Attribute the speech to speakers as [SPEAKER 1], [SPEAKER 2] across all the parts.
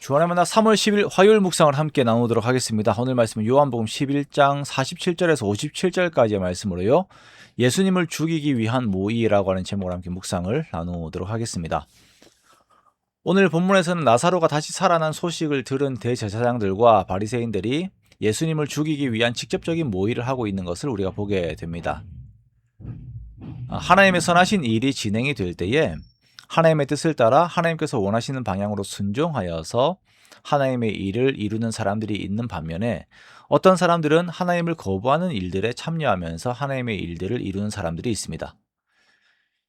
[SPEAKER 1] 주안의 만나 3월 10일 화요일 묵상을 함께 나누도록 하겠습니다. 오늘 말씀은 요한복음 11장 47절에서 57절까지의 말씀으로요. 예수님을 죽이기 위한 모의라고 하는 제목으로 함께 묵상을 나누도록 하겠습니다. 오늘 본문에서는 나사로가 다시 살아난 소식을 들은 대제사장들과 바리새인들이 예수님을 죽이기 위한 직접적인 모의를 하고 있는 것을 우리가 보게 됩니다. 하나님의 선하신 일이 진행이 될 때에 하나님의 뜻을 따라 하나님께서 원하시는 방향으로 순종하여서 하나님의 일을 이루는 사람들이 있는 반면에 어떤 사람들은 하나님을 거부하는 일들에 참여하면서 하나님의 일들을 이루는 사람들이 있습니다.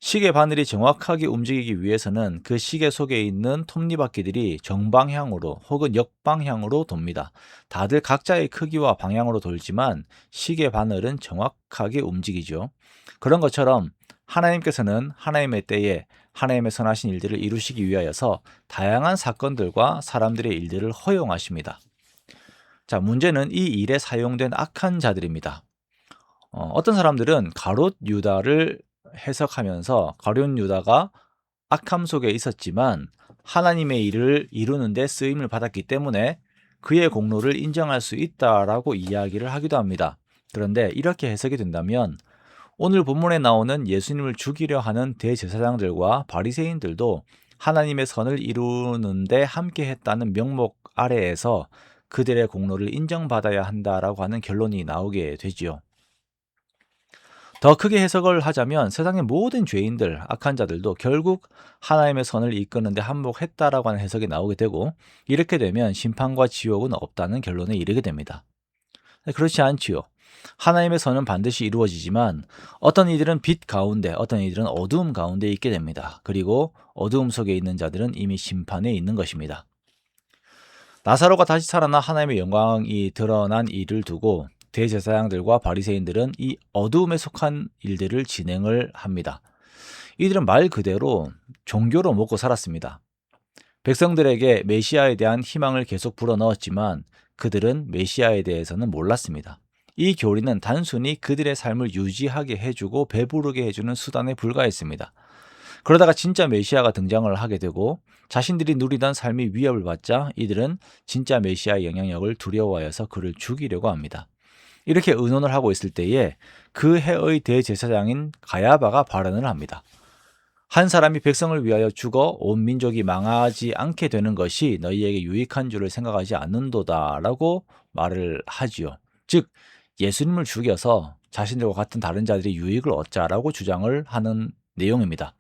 [SPEAKER 1] 시계 바늘이 정확하게 움직이기 위해서는 그 시계 속에 있는 톱니바퀴들이 정방향으로 혹은 역방향으로 돕니다. 다들 각자의 크기와 방향으로 돌지만 시계 바늘은 정확하게 움직이죠. 그런 것처럼 하나님께서는 하나님의 때에 하나님의 선하신 일들을 이루시기 위하여서 다양한 사건들과 사람들의 일들을 허용하십니다. 자, 문제는 이 일에 사용된 악한 자들입니다. 어떤 사람들은 가롯 유다를 해석하면서 가룟 유다가 악함 속에 있었지만 하나님의 일을 이루는 데 쓰임을 받았기 때문에 그의 공로를 인정할 수 있다라고 이야기를 하기도 합니다. 그런데 이렇게 해석이 된다면 오늘 본문에 나오는 예수님을 죽이려 하는 대제사장들과 바리새인들도 하나님의 선을 이루는데 함께했다는 명목 아래에서 그들의 공로를 인정받아야 한다라고 하는 결론이 나오게 되지요. 더 크게 해석을 하자면 세상의 모든 죄인들, 악한 자들도 결국 하나님의 선을 이끄는데 한몫했다라고 하는 해석이 나오게 되고 이렇게 되면 심판과 지옥은 없다는 결론에 이르게 됩니다. 그렇지 않지요. 하나님의 선은 반드시 이루어지지만 어떤 이들은 빛 가운데, 어떤 이들은 어두움 가운데 있게 됩니다. 그리고 어두움 속에 있는 자들은 이미 심판에 있는 것입니다. 나사로가 다시 살아나 하나님의 영광이 드러난 일을 두고 대제사장들과 바리새인들은 이 어두움에 속한 일들을 진행을 합니다. 이들은 말 그대로 종교로 먹고 살았습니다. 백성들에게 메시아에 대한 희망을 계속 불어넣었지만 그들은 메시아에 대해서는 몰랐습니다. 이 교리는 단순히 그들의 삶을 유지하게 해주고 배부르게 해주는 수단에 불과했습니다. 그러다가 진짜 메시아가 등장을 하게 되고 자신들이 누리던 삶이 위협을 받자 이들은 진짜 메시아의 영향력을 두려워하여서 그를 죽이려고 합니다. 이렇게 의논을 하고 있을 때에 그 해의 대제사장인 가야바가 발언을 합니다. 한 사람이 백성을 위하여 죽어 온 민족이 망하지 않게 되는 것이 너희에게 유익한 줄을 생각하지 않는도다 라고 말을 하지요. 즉 예수님을 죽여서 자신들과 같은 다른 자들이 유익을 얻자라고 주장을 하는 내용입니다.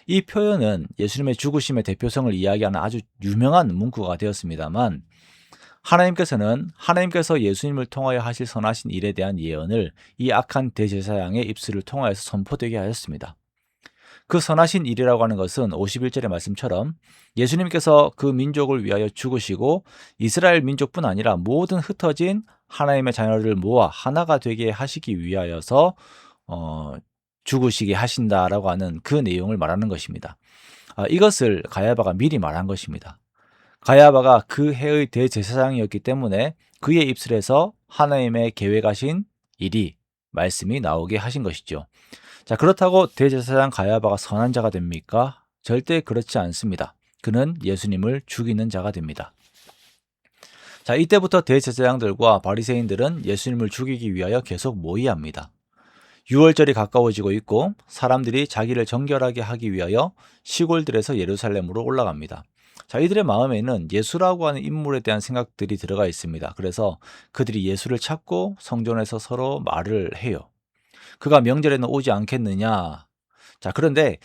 [SPEAKER 1] 이 표현은 예수님의 죽으심의 대표성을 이야기하는 아주 유명한 문구가 되었습니다만 하나님께서는 하나님께서 예수님을 통하여 하실 선하신 일에 대한 예언을 이 악한 대제사장의 입술을 통하여서 선포되게 하였습니다. 그 선하신 일이라고 하는 것은 51절의 말씀처럼 예수님께서 그 민족을 위하여 죽으시고 이스라엘 민족뿐 아니라 모든 흩어진 하나님의 자녀를 모아 하나가 되게 하시기 위하여서 죽으시게 하신다라고 하는 그 내용을 말하는 것입니다. 이것을 가야바가 미리 말한 것입니다. 가야바가 그 해의 대제사장이었기 때문에 그의 입술에서 하나님의 계획하신 일이 말씀이 나오게 하신 것이죠. 자, 그렇다고 대제사장 가야바가 선한 자가 됩니까? 절대 그렇지 않습니다. 그는 예수님을 죽이는 자가 됩니다. 자, 이때부터 대제사장들과 바리새인들은 예수님을 죽이기 위하여 계속 모의합니다. 6월절이 가까워지고 있고 사람들이 자기를 정결하게 하기 위하여 시골들에서 예루살렘으로 올라갑니다. 자, 이들의 마음에는 예수라고 하는 인물에 대한 생각들이 들어가 있습니다. 그래서 그들이 예수를 찾고 성전에서 서로 말을 해요. 그가 명절에는 오지 않겠느냐. 자, 그런데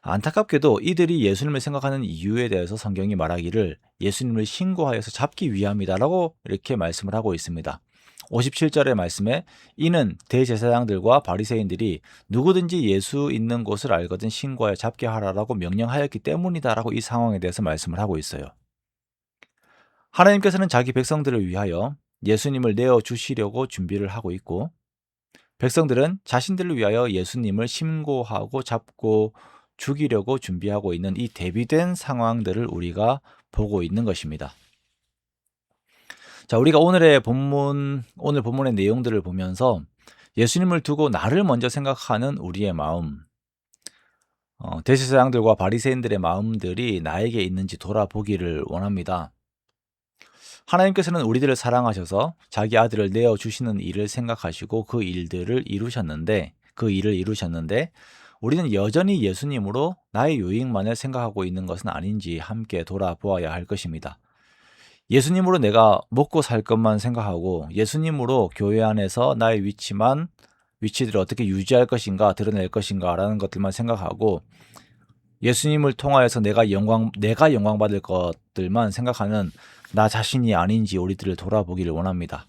[SPEAKER 1] 안타깝게도 이들이 예수님을 생각하는 이유에 대해서 성경이 말하기를 예수님을 신고하여서 잡기 위함이다라고 이렇게 말씀을 하고 있습니다. 57절의 말씀에 이는 대제사장들과 바리새인들이 누구든지 예수 있는 곳을 알거든 신고하여 잡게 하라라고 명령하였기 때문이다라고 이 상황에 대해서 말씀을 하고 있어요. 하나님께서는 자기 백성들을 위하여 예수님을 내어주시려고 준비를 하고 있고 백성들은 자신들을 위하여 예수님을 신고하고 잡고 죽이려고 준비하고 있는 이 대비된 상황들을 우리가 보고 있는 것입니다. 자, 우리가 오늘 본문의 내용들을 보면서 예수님을 두고 나를 먼저 생각하는 우리의 마음, 대제사장들과 바리새인들의 마음들이 나에게 있는지 돌아보기를 원합니다. 하나님께서는 우리들을 사랑하셔서 자기 아들을 내어 주시는 일을 생각하시고 그 일을 이루셨는데 우리는 여전히 예수님으로 나의 유익만을 생각하고 있는 것은 아닌지 함께 돌아보아야 할 것입니다. 예수님으로 내가 먹고 살 것만 생각하고 예수님으로 교회 안에서 나의 위치들을 어떻게 유지할 것인가 드러낼 것인가라는 것들만 생각하고 예수님을 통하여서 내가 영광 받을 것들만 생각하는 나 자신이 아닌지 우리들을 돌아보기를 원합니다.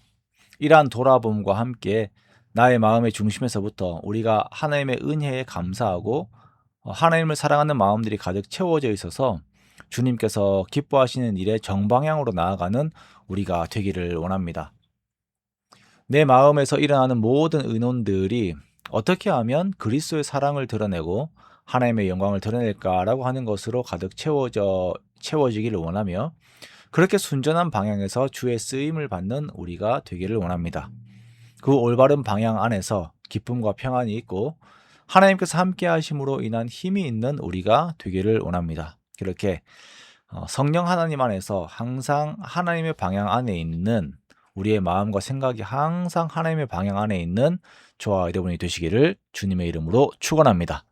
[SPEAKER 1] 이러한 돌아봄과 함께 나의 마음의 중심에서부터 우리가 하나님의 은혜에 감사하고 하나님을 사랑하는 마음들이 가득 채워져 있어서 주님께서 기뻐하시는 일의 정방향으로 나아가는 우리가 되기를 원합니다. 내 마음에서 일어나는 모든 의논들이 어떻게 하면 그리스도의 사랑을 드러내고 하나님의 영광을 드러낼까라고 하는 것으로 가득 채워지기를 원하며 그렇게 순전한 방향에서 주의 쓰임을 받는 우리가 되기를 원합니다. 그 올바른 방향 안에서 기쁨과 평안이 있고 하나님께서 함께 하심으로 인한 힘이 있는 우리가 되기를 원합니다. 그렇게 성령 하나님 안에서 항상 하나님의 방향 안에 있는 우리의 마음과 생각이 항상 하나님의 방향 안에 있는 저와 여러분이 되시기를 주님의 이름으로 축원합니다.